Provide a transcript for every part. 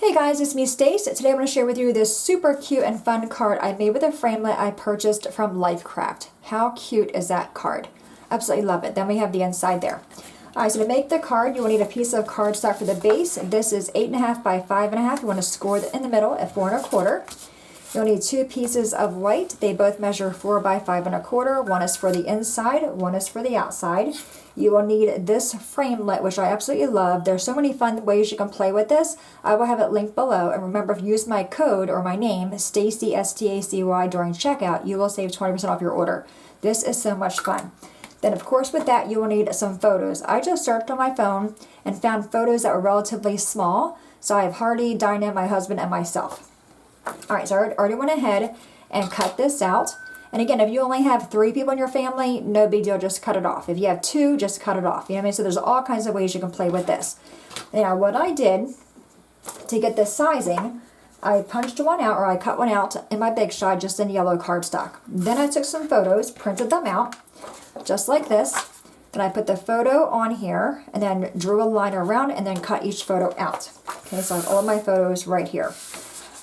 Hey guys, it's me Stace. Today I'm going to share with you this super cute and fun card I made with a framelit I purchased from Lifecraft. How cute is that card? Absolutely love it. Then we have the inside there. Alright, so to make the card, you will need a piece of cardstock for the base. This is 8.5 by 5.5. You want to score it in the middle at 4.25. You'll need 2 pieces of white. They both measure 4 by 5.25. One is for the inside, one is for the outside. You will need this framelit, which I absolutely love. There's so many fun ways you can play with this. I will have it linked below. And remember, if you use my code or my name, Stacy, S-T-A-C-Y, during checkout, you will save 20% off your order. This is so much fun. Then, of course, with that, you will need some photos. I just searched on my phone and found photos that were relatively small. So I have Hardy, Dinah, my husband, and myself. Alright, so I already went ahead and cut this out. And again, if you only have 3 people in your family, no big deal, just cut it off. If you have 2, just cut it off. You know what I mean? So there's all kinds of ways you can play with this. Now, what I did to get this sizing, I punched one out, or I cut one out in my Big Shot just in yellow cardstock. Then I took some photos, printed them out, just like this. Then I put the photo on here, and then drew a line around, and then cut each photo out. Okay, so I have all of my photos right here.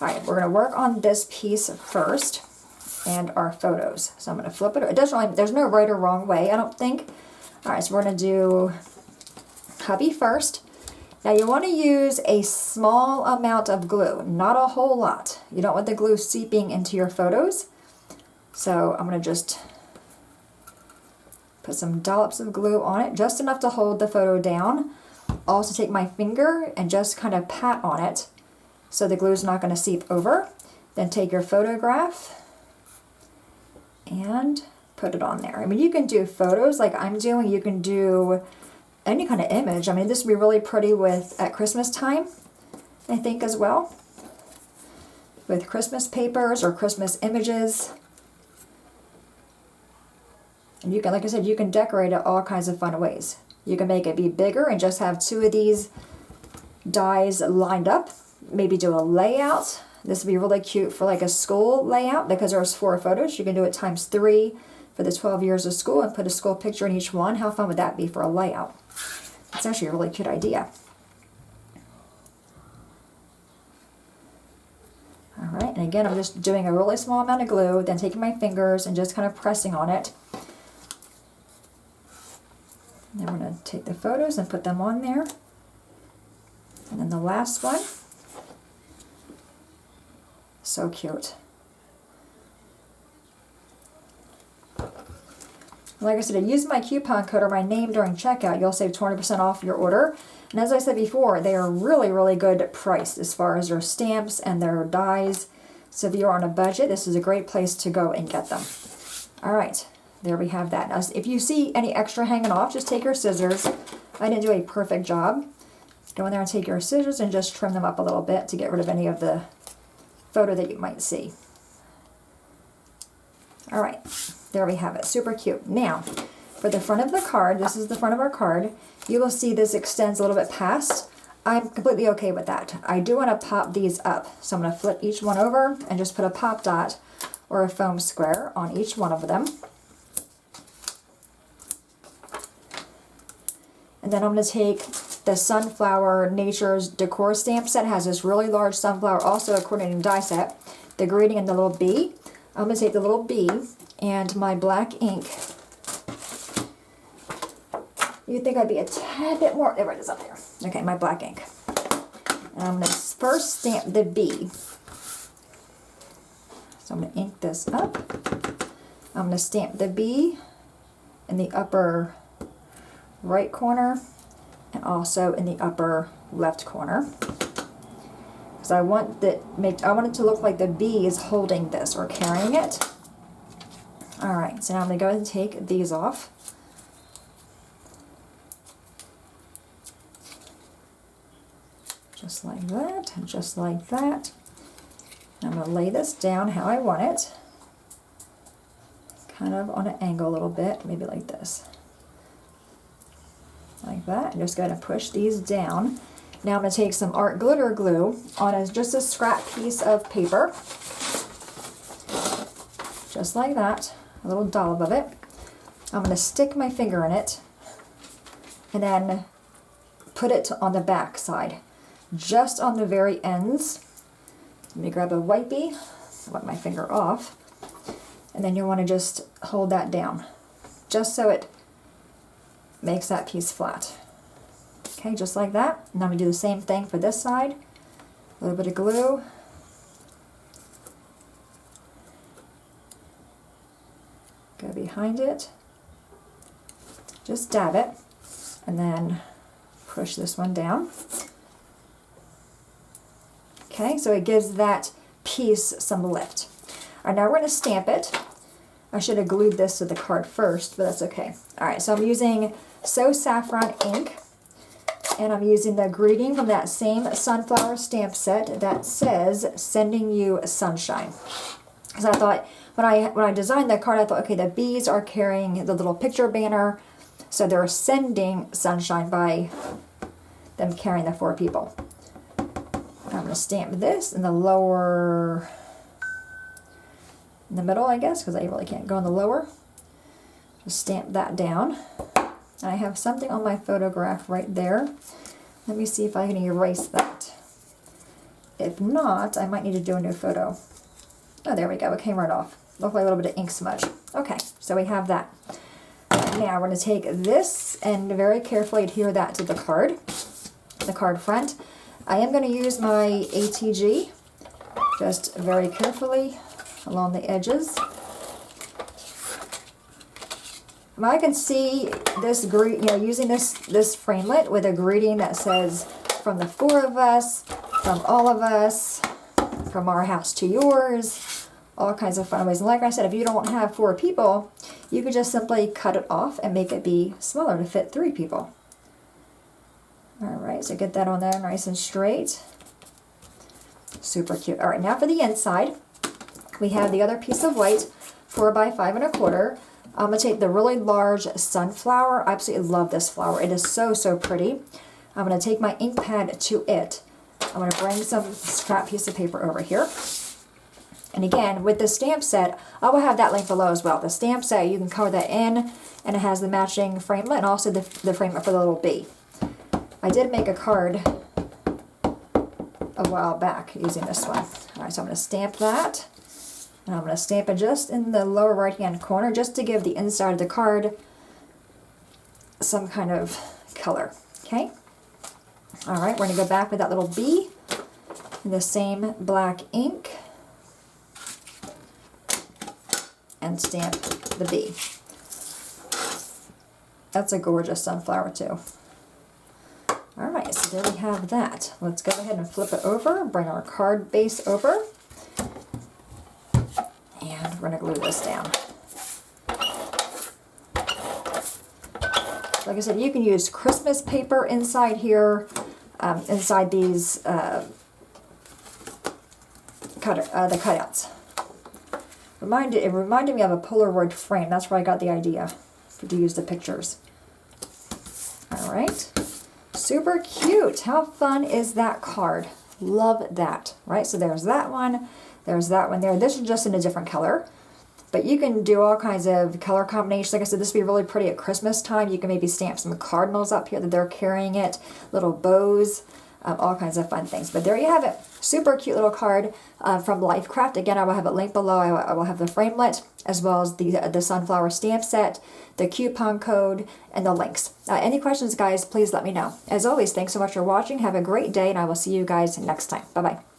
Alright, we're going to work on this piece first, and our photos. So I'm going to flip it. It doesn't really, there's no right or wrong way, I don't think. Alright, so we're going to do hubby first. Now you want to use a small amount of glue, not a whole lot. You don't want the glue seeping into your photos. So I'm going to just put some dollops of glue on it, just enough to hold the photo down. Also take my finger and just kind of pat on it so the glue is not going to seep over. Then take your photograph and put it on there. I mean, you can do photos like I'm doing. You can do any kind of image. I mean, this would be really pretty at Christmas time, I think, as well. With Christmas papers or Christmas images. And you can, like I said, you can decorate it all kinds of fun ways. You can make it be bigger and just have 2 of these dies lined up. Maybe do a layout. This would be really cute for like a school layout because there's 4 photos. You can do it times 3 for the 12 years of school and put a school picture in each one. How fun would that be for a layout? It's actually a really cute idea. Alright, and again, I'm just doing a really small amount of glue, then taking my fingers and just kind of pressing on it. And then we're going to take the photos and put them on there. And then the last one. So cute. Like I said, use my coupon code or my name during checkout. You'll save 20% off your order. And as I said before, they are really, really good priced as far as their stamps and their dies. So if you're on a budget, this is a great place to go and get them. Alright, there we have that. Now, if you see any extra hanging off, just take your scissors. I didn't do a perfect job. Go in there and take your scissors and just trim them up a little bit to get rid of any of the photo that you might see. Alright, there we have it. Super cute. Now, for the front of the card, this is the front of our card, you will see this extends a little bit past. I'm completely okay with that. I do want to pop these up. So I'm going to flip each one over and just put a pop dot or a foam square on each one of them. And then I'm going to take the Sunflower Nature's Decor stamp set. It has this really large sunflower, also a coordinating die set. The greeting and the little bee. I'm going to take the little bee and my black ink. You'd think I'd be a tad bit more. There it is up there. Okay, my black ink. And I'm going to first stamp the bee. So I'm going to ink this up. I'm going to stamp the bee in the upper right corner and also in the upper left corner. Because I want it to look like the bee is holding this or carrying it. Alright, so now I'm going to go ahead and take these off. Just like that, and just like that. I'm going to lay this down how I want it. Kind of on an angle a little bit, maybe like this. Like that, and just go ahead and push these down. Now I'm going to take some art glitter glue on just a scrap piece of paper. Just like that, a little dollop of it. I'm going to stick my finger in it and then put it on the back side. just on the very ends. Let me grab a wipey, wipe my finger off, and then you want to just hold that down, just so it makes that piece flat. Okay, just like that. Now we do the same thing for this side. A little bit of glue. Go behind it. Just dab it, and then push this one down. Okay, so it gives that piece some lift. All right, now we're going to stamp it. I should have glued this to the card first, but that's okay. All right, so I'm using So Saffron ink, and I'm using the greeting from that same sunflower stamp set that says "Sending you sunshine." So I thought, when I designed that card, I thought, okay, the bees are carrying the little picture banner, so they're sending sunshine by them carrying the 4 people. I'm going to stamp this in the lower, in the middle, I guess, because I really can't go in the lower. Just stamp that down. I have something on my photograph right there. Let me see if I can erase that. If not, I might need to do a new photo. Oh, there we go. It came right off. Looked like a little bit of ink smudge. Okay, so we have that. Now we're going to take this and very carefully adhere that to the card front. I am going to use my ATG, just very carefully along the edges. I can see this, using this framelit with a greeting that says, "From the 4 of us, from all of us, from our house to yours," all kinds of fun ways. And like I said, if you don't have 4 people, you could just simply cut it off and make it be smaller to fit 3 people. Alright, so get that on there nice and straight. Super cute. Alright, now for the inside, we have the other piece of white, 4 by 5 1/4. I'm going to take the really large sunflower. I absolutely love this flower. It is so, so pretty. I'm going to take my ink pad to it. I'm going to bring some scrap piece of paper over here. And again, with the stamp set, I will have that link below as well. The stamp set, you can color that in, and it has the matching framelit and also the framelit for the little bee. I did make a card a while back using this one. Alright, so I'm going to stamp that. And I'm going to stamp it just in the lower right hand corner just to give the inside of the card some kind of color. Okay? Alright, we're going to go back with that little bee in the same black ink and stamp the bee. That's a gorgeous sunflower too. Alright, so there we have that. Let's go ahead and flip it over, bring our card base over, and we're going to glue this down. Like I said, you can use Christmas paper inside here, inside these the cutouts. It reminded me of a Polaroid frame. That's where I got the idea to use the pictures. Alright. Super cute. How fun is that card? Love that. Right? So there's that one. There's that one there. This is just in a different color. But you can do all kinds of color combinations. Like I said, this would be really pretty at Christmas time. You can maybe stamp some cardinals up here that they're carrying it. Little bows. All kinds of fun things. But there you have it. Super cute little card from Lifecraft. Again, I will have it linked below. I will have the framelit as well as the sunflower stamp set, the coupon code, and the links. Any questions, guys, please let me know. As always, thanks so much for watching. Have a great day, and I will see you guys next time. Bye-bye.